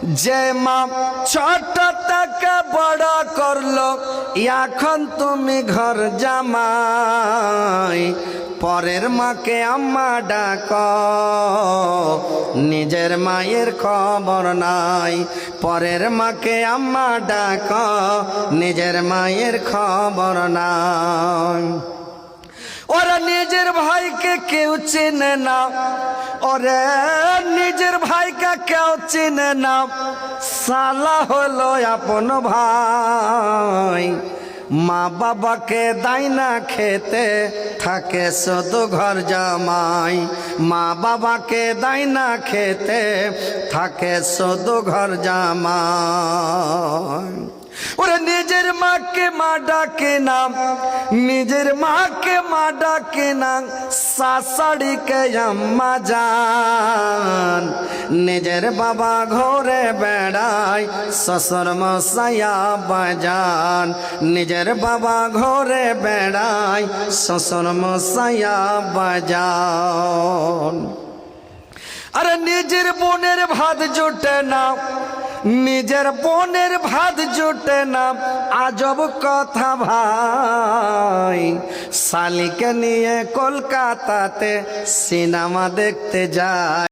যে মা ছোট থেকে বড় করলো এখন তুমি ঘর জামাই পরের মাকে আম্মা ডাক নিজের মায়ের খবর নাই পরের মাকে আম্মা ডাক নিজের মায়ের খবর নাই ওরা নিজের ভাইকে কেউ চিনে না ওরে নিজের ভাইকে কেউ চিনে না সালা হলো আপন ভাই মা বাবাকে দেয় না খেতে থাকে শুধু ঘর জামাই মা বাবাকে দেয় না খেতে থাকে শুধু ঘর জামাই ওরে নিজের মাকে মা ডাকে না নিজের মাকে মা ডাকে না শাশুড়িকে আম্মা জান নিজের বাবা ঘরে বেড়ায় শ্বশুর মশাইয়া বাজান নিজের বাবা ঘরে বেড়ায় শ্বশুর মশাইয়া বাজান আরে নিজের বোনের ভাত জোটে না নিজের বোনের ভাত জোটে না আজব কথা ভাই শালিকে নিয়ে কলকাতাতে সিনেমা দেখতে যায়।